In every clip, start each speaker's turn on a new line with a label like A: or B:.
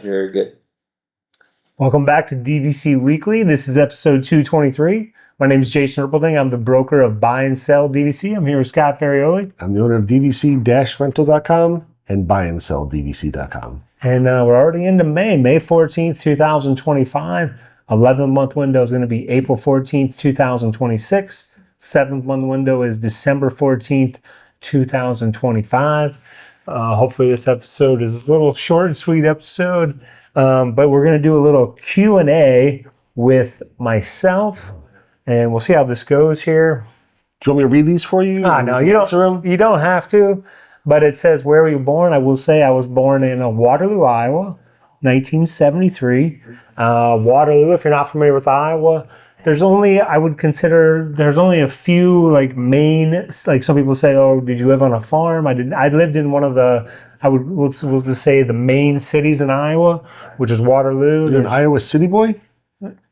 A: Very good.
B: Welcome back to DVC Weekly. This is episode 223. My name is Jason Erpelding. I'm the broker of Buy and Sell DVC. I'm here with Scott Ferrioli.
C: I'm the owner of DVC-Rental.com and BuyandSellDVC.com.
B: And we're already into May 14th, 2025. 11-month window is going to be April 14th, 2026. 7th-month window is December 14th, 2025. Hopefully this episode is a little short and sweet episode, but we're going to do a little Q&A with myself, and we'll see how this goes here.
C: Do you want me to read these for you?
B: No, you don't have to, but it says, where were you born? I will say I was born in Waterloo, Iowa, 1973. Waterloo, if you're not familiar with Iowa, there's only a few like main, like some people say, oh, did you live on a farm? I lived in one of the, we'll just say the main cities in Iowa, which is Waterloo.
C: You're an Iowa City boy?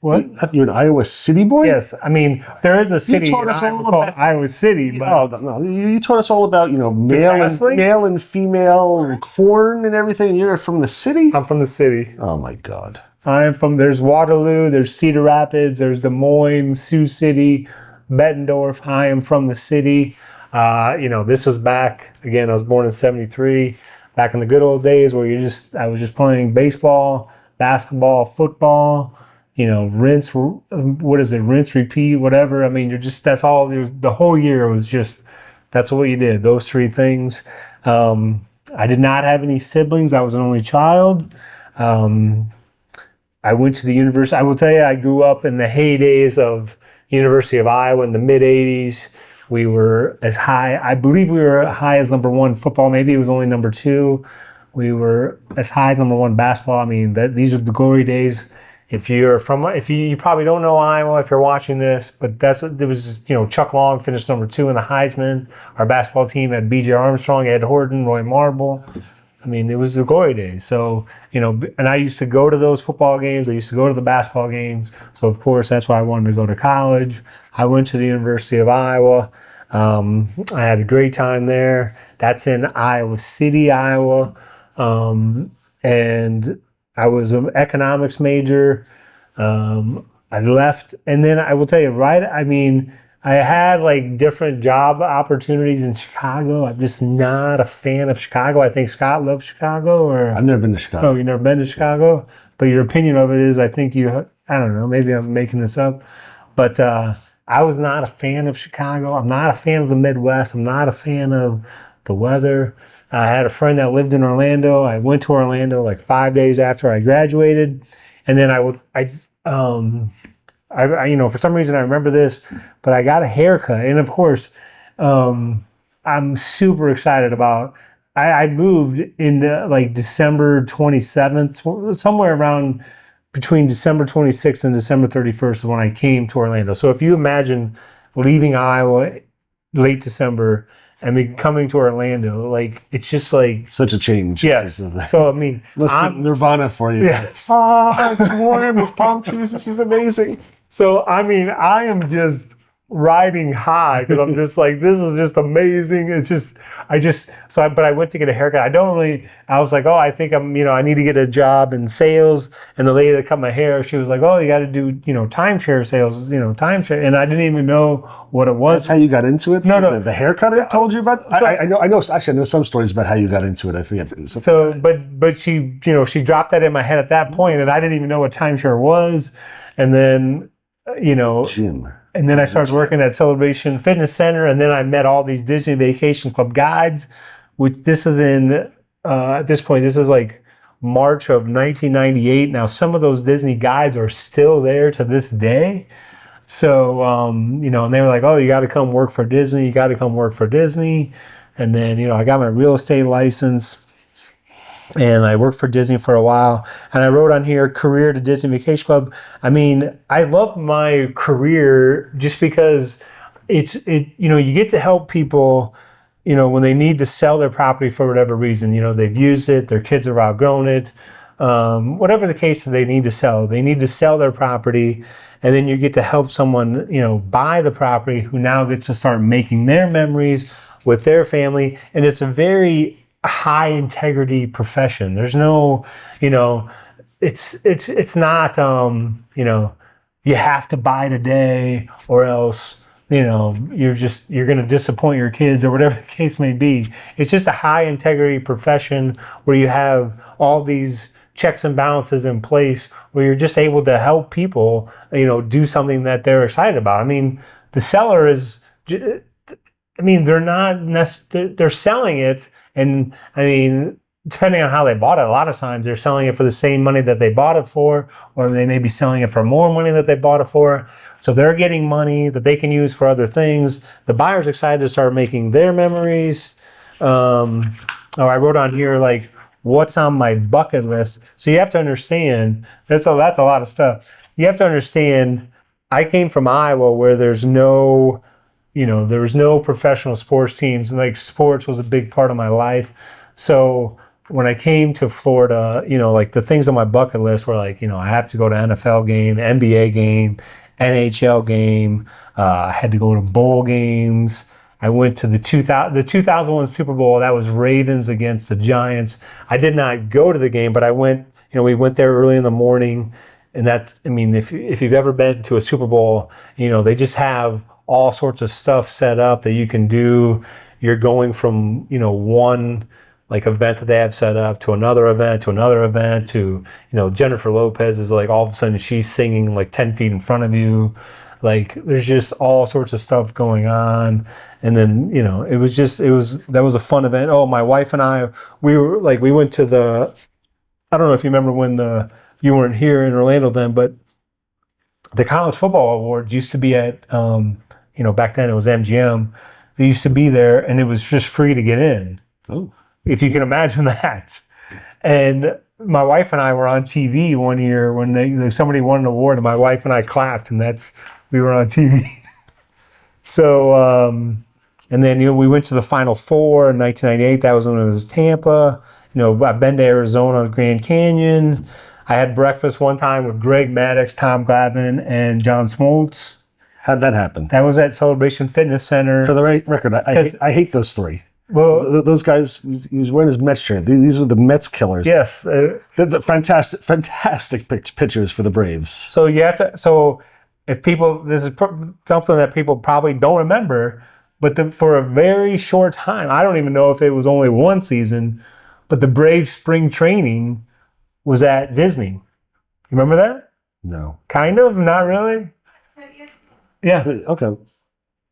B: What?
C: You're an Iowa City boy?
B: Yes. I mean, there is a city called Iowa City. But
C: no. You taught us all about, male and female corn and everything. You're from the city?
B: I'm from the city.
C: Oh, my God.
B: There's Waterloo, there's Cedar Rapids, there's Des Moines, Sioux City, Bettendorf. I am from the city. This was back, again, I was born in 73, back in the good old days where I was just playing baseball, basketball, football, rinse, repeat, whatever. I mean, that's all, the whole year was just, that's what you did, those three things. I did not have any siblings. I was an only child. I went to the university. I will tell you, I grew up in the heydays of University of Iowa in the mid-'80s. We were as high, I believe we were high as number one football. Maybe it was only number two. We were as high as number one basketball. I mean, these are the glory days. If you probably don't know Iowa if you're watching this, but it was, Chuck Long finished number two in the Heisman. Our basketball team had B.J. Armstrong, Ed Horton, Roy Marble. I mean, it was the glory days. So, and I used to go to those football games. I used to go to the basketball games. So, of course, that's why I wanted to go to college. I went to the University of Iowa. I had a great time there. That's in Iowa City, Iowa. And I was an economics major. I left. And then I will tell you, I had like different job opportunities in Chicago. I'm just not a fan of Chicago. I think Scott loves Chicago. Or
C: I've never been to Chicago.
B: Oh, you've never been to Chicago? But your opinion of it is, I don't know, maybe I'm making this up. But I was not a fan of Chicago. I'm not a fan of the Midwest. I'm not a fan of the weather. I had a friend that lived in Orlando. I went to Orlando like 5 days after I graduated. And then for some reason I remember this, but I got a haircut. And of course, I'm super excited about, I moved in like December 27th, somewhere around between December 26th and December 31st is when I came to Orlando. So if you imagine leaving Iowa late December and me coming to Orlando, like, it's just like
C: such a change.
B: Yes. So I mean,
C: let's get Nirvana for you.
B: Yes.
C: It's warm. It's palm trees. This is amazing.
B: So I mean, I am just riding high because I'm just like, this is just amazing. It's just, but I went to get a haircut. I was like, oh, I think I need to get a job in sales. And the lady that cut my hair, she was like, oh, you got to do, timeshare sales, timeshare. And I didn't even know what it was.
C: That's how you got into it?
B: No.
C: The haircut I told you about? I know some stories about how you got into it. I forget.
B: So, but she, she dropped that in my head at that point, and I didn't even know what timeshare was. And then,
C: Gym.
B: And then I started working at Celebration Fitness Center, and then I met all these Disney Vacation Club guides, which this is at this point, this is like March of 1998. Now, some of those Disney guides are still there to this day. So, and they were like, oh, you got to come work for Disney. You got to come work for Disney. And then, I got my real estate license. And I worked for Disney for a while, and I wrote on here, career to Disney Vacation Club. I mean, I love my career just because you get to help people, when they need to sell their property for whatever reason. They've used it, their kids have outgrown it, whatever the case, they need to sell their property, and then you get to help someone, buy the property who now gets to start making their memories with their family. And it's a very a high integrity profession. There's no, it's not, you have to buy today or else, you're going to disappoint your kids or whatever the case may be. It's just a high integrity profession where you have all these checks and balances in place where you're just able to help people, do something that they're excited about. I mean, the seller is, they're they're selling it. And I mean, depending on how they bought it, a lot of times they're selling it for the same money that they bought it for, or they may be selling it for more money that they bought it for. So they're getting money that they can use for other things. The buyer's excited to start making their memories. I wrote on here, like, what's on my bucket list? So you have to understand, that's a lot of stuff. You have to understand, I came from Iowa where there's no, there was no professional sports teams. Like, sports was a big part of my life. So when I came to Florida, like the things on my bucket list were like, I have to go to NFL game, NBA game, NHL game. I had to go to bowl games. I went to the 2001 Super Bowl. That was Ravens against the Giants. I did not go to the game, but I went, we went there early in the morning. And that's, if you've ever been to a Super Bowl, they just have all sorts of stuff set up that you can do. You're going from, one like event that they have set up to another event to Jennifer Lopez is like, all of a sudden she's singing like 10 feet in front of you. Like, there's just all sorts of stuff going on. And then, that was a fun event. Oh, my wife and I, we went to I don't know if you remember when you weren't here in Orlando then, but the College Football Awards used to be at, back then it was MGM. They used to be there and it was just free to get in.
C: Oh.
B: If you can imagine that. And my wife and I were on TV one year when somebody won an award, and my wife and I clapped, and we were on TV. So, and then, we went to the Final Four in 1998. That was when it was Tampa. I've been to Arizona, Grand Canyon. I had breakfast one time with Greg Maddox, Tom Glavine, and John Smoltz.
C: How'd that happen?
B: That was at Celebration Fitness Center.
C: For the record, I hate those three.
B: Well,
C: those guys, he was wearing his Mets shirt. These were the Mets killers.
B: Yes.
C: The fantastic pictures for the Braves.
B: So if people, this is something that people probably don't remember, but for a very short time, I don't even know if it was only one season, but the Braves spring training was at Disney. You remember that?
C: No.
B: Kind of? Not really? Yeah.
C: Okay.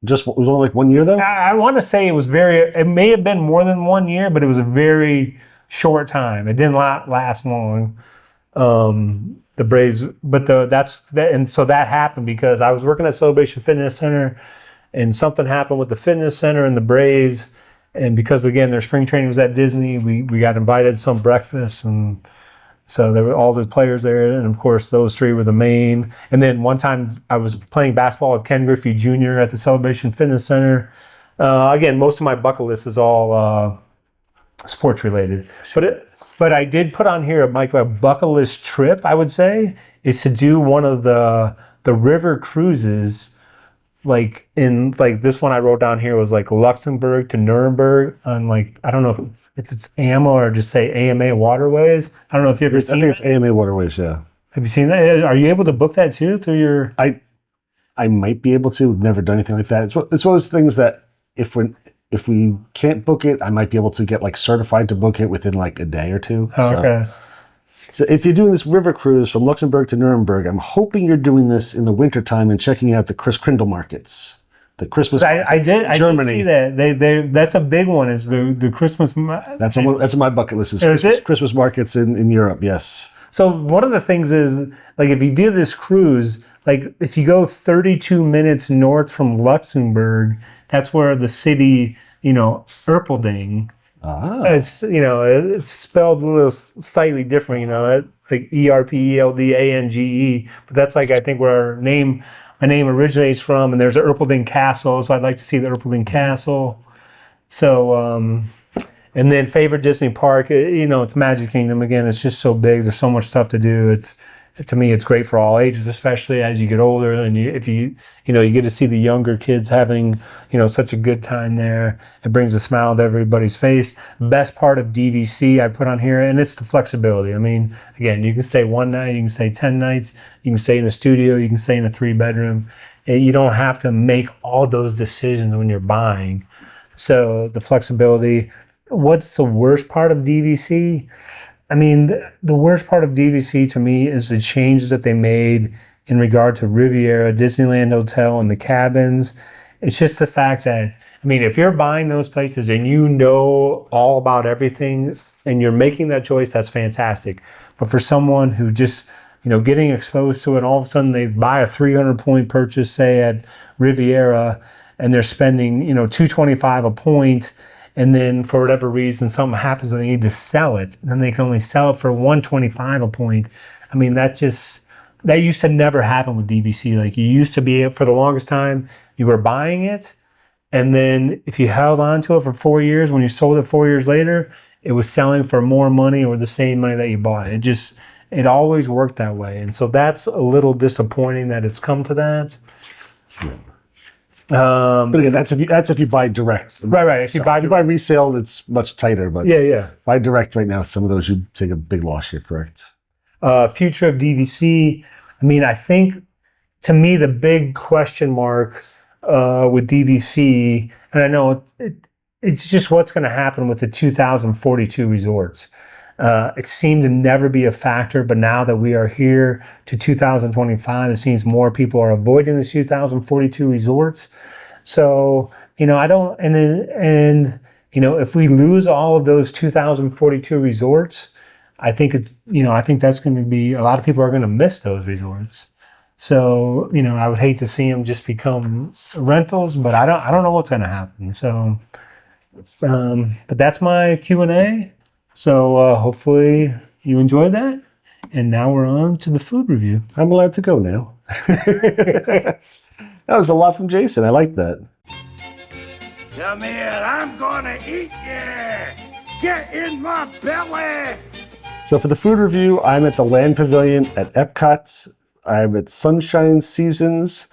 C: It was only like 1 year though?
B: I want to say it may have been more than 1 year, but it was a very short time. It didn't last long. The Braves, but and so that happened because I was working at Celebration Fitness Center, and something happened with the fitness center and the Braves, and because again their spring training was at Disney, we got invited to some breakfast, and so there were all the players there, and of course those three were the main. And then one time I was playing basketball with Ken Griffey Jr. at the Celebration Fitness Center. Again, most of my bucket list is all sports related, but I did put on here my bucket list trip, I would say, is to do one of the river cruises. Like this one I wrote down here was like Luxembourg to Nuremberg on I don't know if it's AMA or just say AMA Waterways. I don't know if you've ever seen it. I think
C: it's AMA Waterways, yeah.
B: Have you seen that? Are you able to book that too through your...
C: I might be able to. Never done anything like that. It's one of those things that if we can't book it, I might be able to get certified to book it within a day or two.
B: Oh, okay.
C: So if you're doing this river cruise from Luxembourg to Nuremberg, I'm hoping you're doing this in the wintertime and checking out the Chris Krindle markets. The Christmas markets. I did
B: see that. That's a big one, is the Christmas.
C: That's on my bucket list. Is Christmas markets in Europe, yes.
B: So one of the things is, if you do this cruise, if you go 32 minutes north from Luxembourg, that's where the city, Erpelding. It's it's spelled a little slightly different, like ERPELDANGE, but that's I think where my name originates from. And there's an Erpelding Castle, so I'd like to see the Erpelding Castle. So and then favorite Disney park, it's Magic Kingdom again. It's just so big. There's so much stuff to do. It's to me, it's great for all ages, especially as you get older, and if you get to see the younger kids having such a good time there. It brings a smile to everybody's face. Best part of DVC I put on here, and it's the flexibility. I mean, again, you can stay one night, you can stay 10 nights, you can stay in a studio, you can stay in a 3-bedroom. You don't have to make all those decisions when you're buying. So the flexibility. What's the worst part of DVC? I mean, the worst part of DVC to me is the changes that they made in regard to Riviera, Disneyland Hotel, and the cabins. It's just the fact that, I mean, if you're buying those places and you know all about everything and you're making that choice, that's fantastic. But for someone who just, getting exposed to it, all of a sudden they buy a 300-point purchase, say at Riviera, and they're spending, $225 a point, and then for whatever reason, something happens and they need to sell it, and then they can only sell it for $125 a point. I mean, that used to never happen with DVC. Like, you used to be, for the longest time, you were buying it, and then if you held on to it for 4 years, when you sold it 4 years later, it was selling for more money or the same money that you bought it. It always worked that way. And so that's a little disappointing that it's come to that.
C: Yeah. But again, that's if you buy direct.
B: Right. If you buy
C: resale, it's much tighter. But
B: yeah.
C: Buy direct right now, some of those you take a big loss. You're correct.
B: Future of DVC. I mean, I think to me the big question mark with DVC, and I know it's just what's going to happen with the 2042 resorts. It seemed to never be a factor, but now that we are here to 2025, it seems more people are avoiding the 2042 resorts. So, I don't, if we lose all of those 2042 resorts, I think I think that's going to be, a lot of people are going to miss those resorts. So, I would hate to see them just become rentals, but I don't know what's going to happen. So, but that's my Q&A. So hopefully you enjoyed that. And now we're on to the food review.
C: I'm allowed to go now. That was a lot from Jason. I like that.
A: Come here, I'm gonna eat you! Get in my belly!
C: So for the food review, I'm at the Land Pavilion at Epcot. I'm at Sunshine Seasons.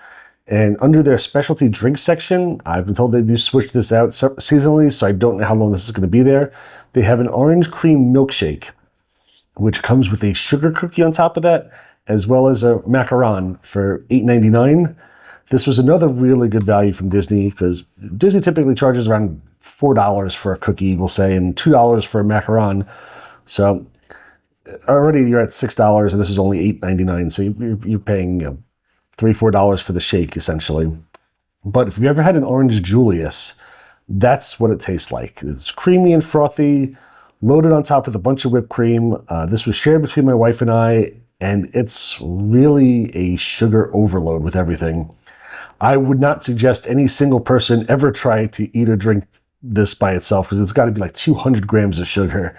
C: And under their specialty drink section, I've been told they do switch this out seasonally, so I don't know how long this is going to be there. They have an orange cream milkshake, which comes with a sugar cookie on top of that, as well as a macaron for $8.99. This was another really good value from Disney, because Disney typically charges around $4 for a cookie, we'll say, and $2 for a macaron. So already you're at $6, and this is only $8.99, so you're paying $3-4 for the shake, essentially. But if you've ever had an Orange Julius, that's what it tastes like. It's creamy and frothy, loaded on top with a bunch of whipped cream. This was shared between my wife and I, and it's really a sugar overload with everything. I would not suggest any single person ever try to eat or drink this by itself, because it's got to be like 200 grams of sugar.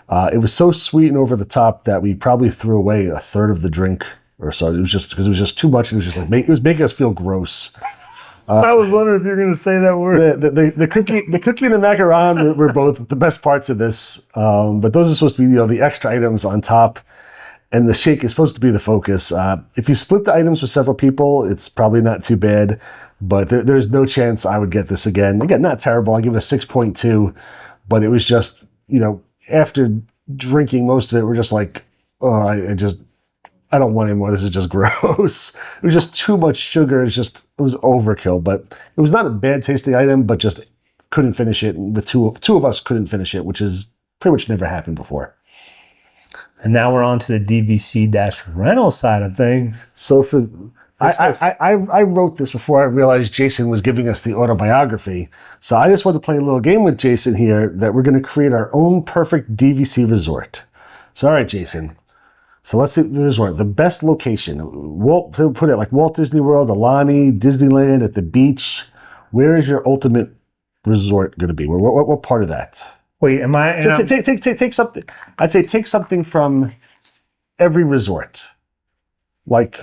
C: It was so sweet and over the top that we probably threw away a third of the drink or so. It was just because it was just too much. It was just like it was making us feel gross.
B: I was wondering if you were going to say that word.
C: The cookie and the macaron were both the best parts of this, but those are supposed to be the extra items on top, and the shake is supposed to be the focus. If you split the items with several people, it's probably not too bad, but there's no chance I would get this again. Again, not terrible. I give it a 6.2, but it was just after drinking most of it, we're just like, oh, I don't want anymore. This is just gross. It was just too much sugar. It was overkill, but it was not a bad tasting item, but just couldn't finish it. And the two of us couldn't finish it, which is pretty much never happened before.
B: And now we're on to the DVC-Rental side of things.
C: So I wrote this before I realized Jason was giving us the autobiography. So I just want to play a little game with Jason here that we're going to create our own perfect DVC resort. So all right, Jason. So let's see the resort, the best location. So put it like Walt Disney World, Alani, Disneyland, at the beach. Where is your ultimate resort going to be? What part of that?
B: Wait, am I?
C: Take something. I'd say take something from every resort. Like,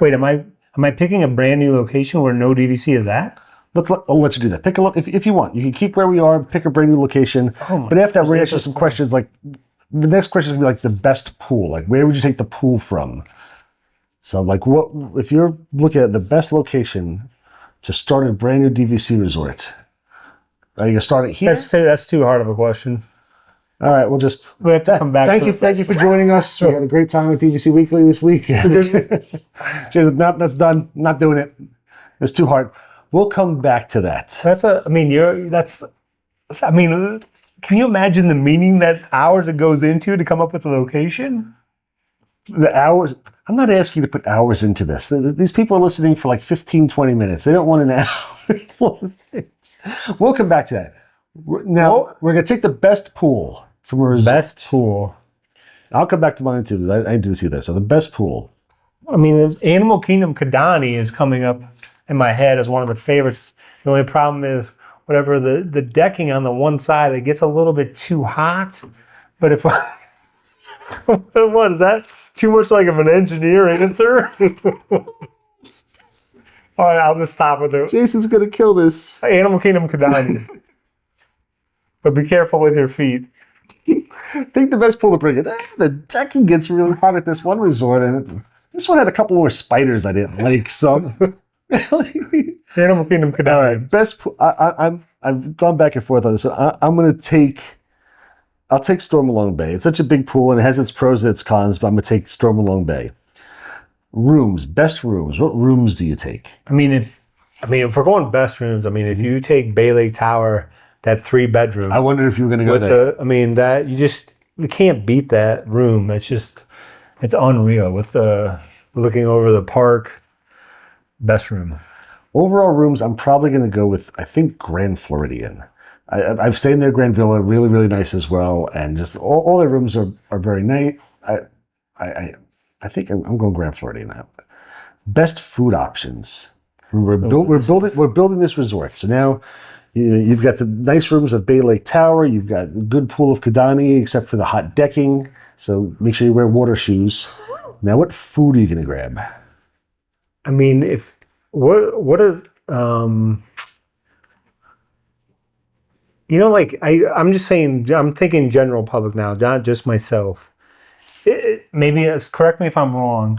B: wait, am I picking a brand new location where no DVC is at?
C: I'll let you do that. Pick a look if you want. You can keep where we are. Pick a brand new location. But after that, we're answering some questions like the next question is gonna be like the best pool. Like, where would you take the pool from? So, like, what if you're looking at the best location to start a brand new DVC resort? Are you gonna start it here?
B: That's too hard of a question.
C: All right, we'll just
B: We have to come back.
C: Thank you for joining us. We had a great time with DVC Weekly this week. Jason, no, that's done. Not doing it. It's too hard. We'll come back to that.
B: Can you imagine the meaning that hours it goes into to come up with a location?
C: The hours. I'm not asking you to put hours into this. These people are listening for like 15, 20 minutes. They don't want an hour. We'll come back to that. Now, we're going to take the best pool from a resort.
B: Best pool.
C: I'll come back to mine too, because I didn't see that. So the best pool.
B: I mean, Animal Kingdom Kidani is coming up in my head as one of the favorites. The only problem is whatever the decking on the one side, it gets a little bit too hot. But if what is that? Too much like of an engineer answer? All right, I'll just stop with it.
C: Jason's going to kill this.
B: Animal Kingdom Kidani. But be careful with your feet.
C: I think the best pool to bring it. The decking gets really hot at this one resort, and this one had a couple more spiders I didn't like. So, really,
B: Animal Kingdom Kidani.
C: All right, best pool. I've gone back and forth on this. I'm going to take. I'll take Stormalong Bay. It's such a big pool, and it has its pros and its cons. But I'm going to take Stormalong Bay. Rooms, best rooms. What rooms do you take?
B: I mean, if we're going best rooms, if you take Bay Lake Tower, that 3-bedroom.
C: I wondered if you were going to go there.
B: You can't beat that room. It's unreal with the looking over the park. Best room.
C: Overall rooms, I'm probably going to go with, I think, Grand Floridian. I've stayed in their Grand Villa, really, really nice as well, and just all their rooms are very nice. I think I'm going Grand Floridian now. Best food options. We're building this resort. So now you've got the nice rooms of Bay Lake Tower. You've got a good pool of Kidani, except for the hot decking. So make sure you wear water shoes. Now, what food are you going to grab?
B: I'm just saying. I'm thinking general public now, not just myself. Correct me if I'm wrong,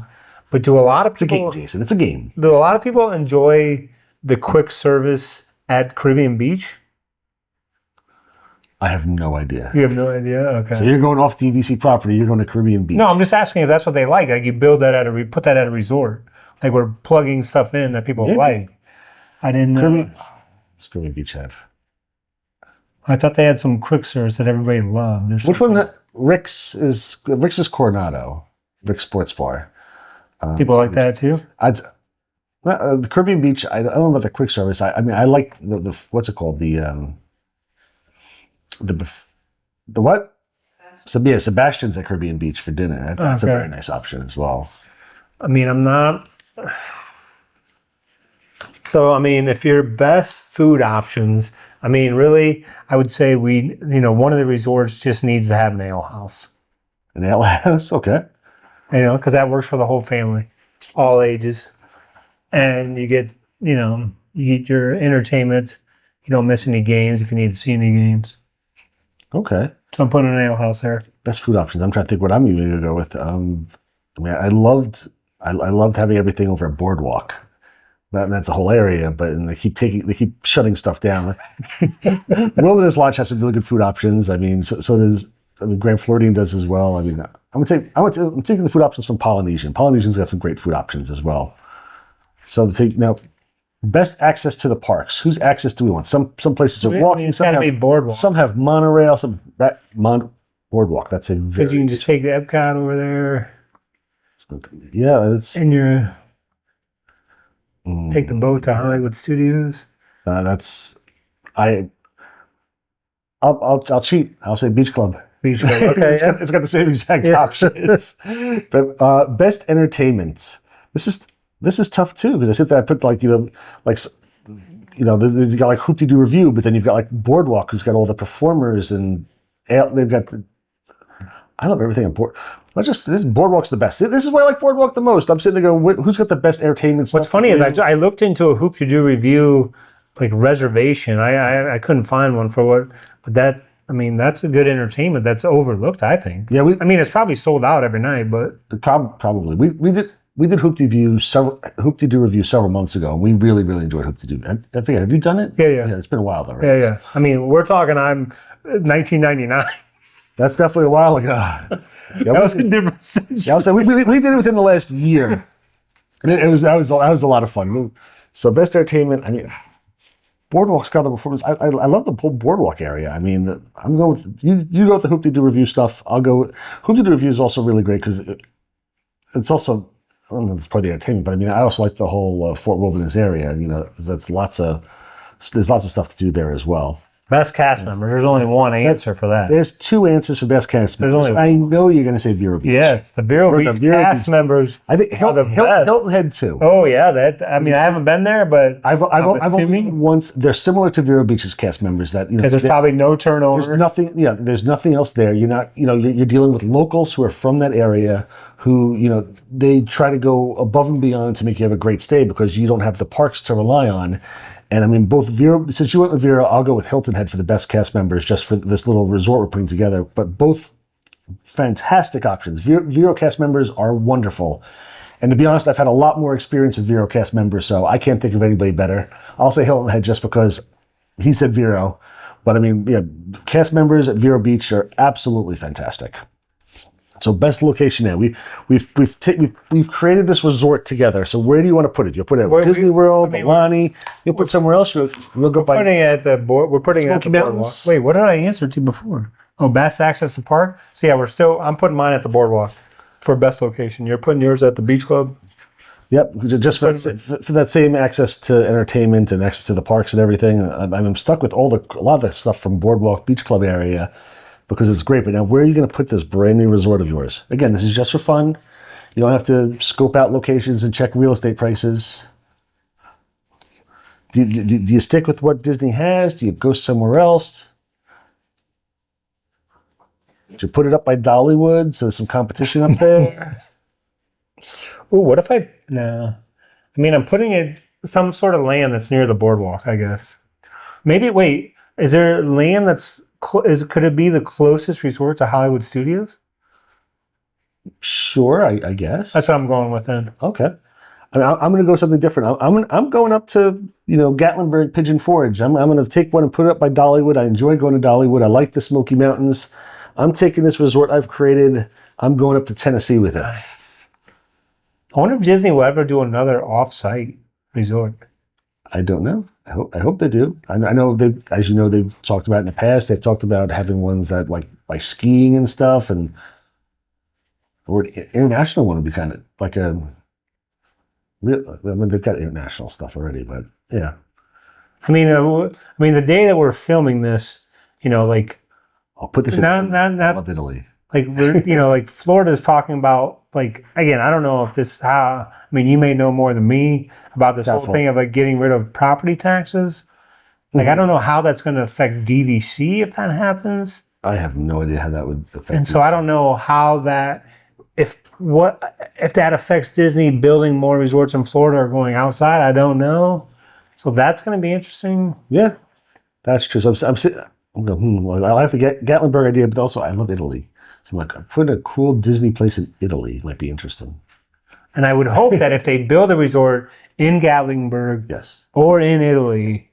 B: but do a lot of people...
C: It's a game, Jason. It's a game.
B: Do a lot of people enjoy the quick service at Caribbean Beach?
C: I have no idea.
B: You have no idea? Okay.
C: So you're going off DVC property. You're going to Caribbean Beach.
B: No, I'm just asking if that's what they like. Like you build that put that at a resort. Like we're plugging stuff in that people like. I didn't know.
C: What's Caribbean Beach have?
B: I thought they had some quick service that everybody loved.
C: Which one? Rick's is Coronado. Rick's Sports Bar.
B: People like that too?
C: The Caribbean Beach, I don't know about the quick service. I like the what's it called? The what? Sebastian's at Caribbean Beach for dinner. That's a very nice option as well.
B: I'm not... So, if your best food options, really, I would say one of the resorts just needs to have an ale house.
C: An ale house? Okay.
B: Because that works for the whole family, all ages. And you get your entertainment. You don't miss any games if you need to see any games.
C: Okay.
B: So I'm putting an ale house there.
C: Best food options. I'm trying to think what I'm even going to go with. I loved having everything over at Boardwalk. That's a whole area, but they keep shutting stuff down. Wilderness Lodge has some really good food options. So does Grand Floridian does as well. I'm taking the food options from Polynesian. Polynesian's got some great food options as well. So now, best access to the parks. Whose access do we want? Some places are walking. Some have
B: Boardwalk.
C: Some have monorail. Boardwalk. That's a very.
B: Because you can just take the Epcot over there.
C: Yeah, it's.
B: And you're. Take the boat to Hollywood Studios.
C: I'll cheat. I'll say Beach Club.
B: Beach Club. Okay.
C: It's got the same exact options. But best entertainment. This is tough too because I sit there. I put you've got like Hoop-de-Doo Review, but then you've got like Boardwalk, who's got all the performers, and they've got. I love everything on board. This Boardwalk's the best. This is why I like Boardwalk the most. I'm sitting there going, who's got the best entertainment stuff?
B: What's funny is I looked into a Hoop-de-Doo Review reservation. I couldn't find one for what, but I mean, that's a good entertainment that's overlooked, I think.
C: Yeah,
B: I mean, it's probably sold out every night, but
C: probably we did Hoop-De-Doo review several months ago, and we really enjoyed Hoop-De-Doo. I forget, have you done it?
B: Yeah.
C: It's been a while though, right?
B: Yeah. I mean, we're talking. I'm 1999.
C: That's definitely a while ago. Yeah,
B: That was a different century.
C: Yeah, so we did it within the last year, and that was a lot of fun. So best entertainment. I mean, Boardwalk's got the performance. I love the whole Boardwalk area. I mean, I'm going with you go with the Hoop-De-Doo review stuff. I'll go with Hoop-De-Doo review is also really great because it's also, I don't know if it's part of the entertainment, but I mean, I also like the whole Fort Wilderness area. You know, there's lots of stuff to do there as well.
B: Best cast members. There's only one answer for that.
C: There's two answers for best cast members. I know you're going to say Vero Beach.
B: Yes, the Vero Beach cast members.
C: I think Hilton Head too.
B: Oh yeah, I mean, I haven't been there, but
C: I've only once. They're similar to Vero Beach's cast members. That
B: because there's probably no turnover.
C: There's nothing. Yeah, there's nothing else there. You're not. You know, you're dealing with locals who are from that area. Who they try to go above and beyond to make you have a great stay because you don't have the parks to rely on. And I mean, both Vero, since you went with Vero, I'll go with Hilton Head for the best cast members just for this little resort we're putting together. But both fantastic options. Vero cast members are wonderful. And to be honest, I've had a lot more experience with Vero cast members, so I can't think of anybody better. I'll say Hilton Head just because he said Vero. But I mean, yeah, cast members at Vero Beach are absolutely fantastic. So best location now. We've created this resort together. So where do you want to put it? You'll put it at Disney World, Milani. You'll put somewhere else. We'll go by.
B: Putting it at the board. We're putting it at the boardwalk. Wait, what did I answer to before? Oh, best access to park. So yeah, I'm putting mine at the boardwalk for best location. You're putting yours at the beach club.
C: Yep, just for that same access to entertainment and access to the parks and everything. I'm stuck with a lot of the stuff from Boardwalk Beach Club area. Because it's great. But now, where are you going to put this brand new resort of yours? Again, this is just for fun. You don't have to scope out locations and check real estate prices. Do you stick with what Disney has? Do you go somewhere else? Do you put it up by Dollywood so there's some competition up there?
B: Ooh, what if no. I mean, I'm putting it some sort of land that's near the boardwalk, I guess. Maybe, wait, is there land that's could it be the closest resort to Hollywood Studios?
C: Sure, I guess.
B: That's what I'm going with then.
C: Okay. I mean, I'm going to go something different. I'm going up to Gatlinburg, Pigeon Forge. I'm going to take one and put it up by Dollywood. I enjoy going to Dollywood. I like the Smoky Mountains. I'm taking this resort I've created. I'm going up to Tennessee with it.
B: Nice. I wonder if Disney will ever do another off-site resort.
C: I don't know. I hope they do. I know as you know, they've talked about in the past. They've talked about having ones that like by skiing and stuff, or an international one would be kind of like a real. I mean, they've got international stuff already, but yeah.
B: I mean, the day that we're filming this, like
C: I'll put this
B: not
C: I love Italy.
B: Like like Florida's talking about, like, again, I don't know if this how. I mean, you may know more than me about this whole thing of like getting rid of property taxes. Like, I don't know how that's going to affect DVC if that happens.
C: I have no idea how that would affect.
B: And so I don't know how that if that affects Disney building more resorts in Florida or going outside. I don't know. So that's going to be interesting.
C: Yeah, that's true. So well, I like the Gatlinburg idea, but also I love Italy. So I'm like, putting a cool Disney place in Italy might be interesting.
B: And I would hope that if they build a resort in Gatlinburg or in Italy,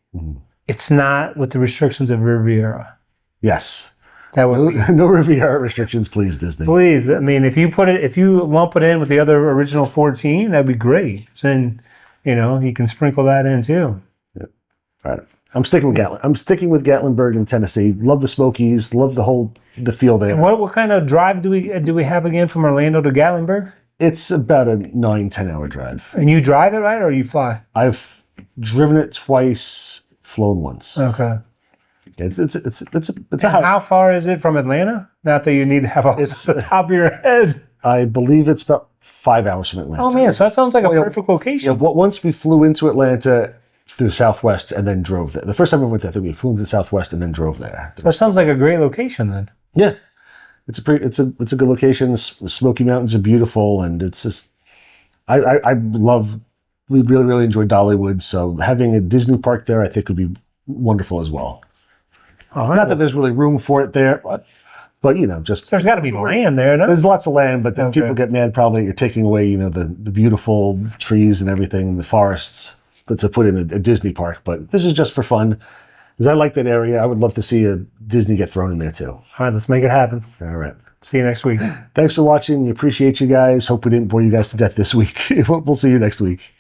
B: it's not with the restrictions of Riviera.
C: Yes.
B: That would
C: no Riviera restrictions, please, Disney.
B: Please. I mean, if you lump it in with the other original 14, that'd be great. Then, you can sprinkle that in too.
C: Yeah. All right. I'm sticking with Gatlinburg in Tennessee. Love the Smokies. Love the feel there.
B: And what kind of drive do we have again from Orlando to Gatlinburg?
C: It's about a 9-10 hour drive.
B: And you drive it, right, or you fly?
C: I've driven it twice, flown once.
B: Okay.
C: It's
B: how far is it from Atlanta? Not that you need to have off the top of your head.
C: I believe it's about 5 hours from Atlanta.
B: Oh man, so that sounds like a perfect location.
C: Yeah, once we flew into Atlanta through Southwest and then drove there. The first time we went there, I think we flew into Southwest and then drove there.
B: So that sounds like a great location then.
C: Yeah, it's a good location. The Smoky Mountains are beautiful, and it's just we really enjoyed Dollywood. So having a Disney park there, I think, would be wonderful as well. Not that there's really room for it there, but you know, just
B: There's got to be land there, no?
C: there's lots of land, but then people get mad probably that you're taking away, you know, the beautiful trees and everything, the forests, but to put in a Disney park. But this is just for fun, because I like that area. I would love to see a Disney get thrown in there too.
B: All right, let's make it happen.
C: All right.
B: See you next week.
C: Thanks for watching. We appreciate you guys. Hope we didn't bore you guys to death this week. We'll see you next week.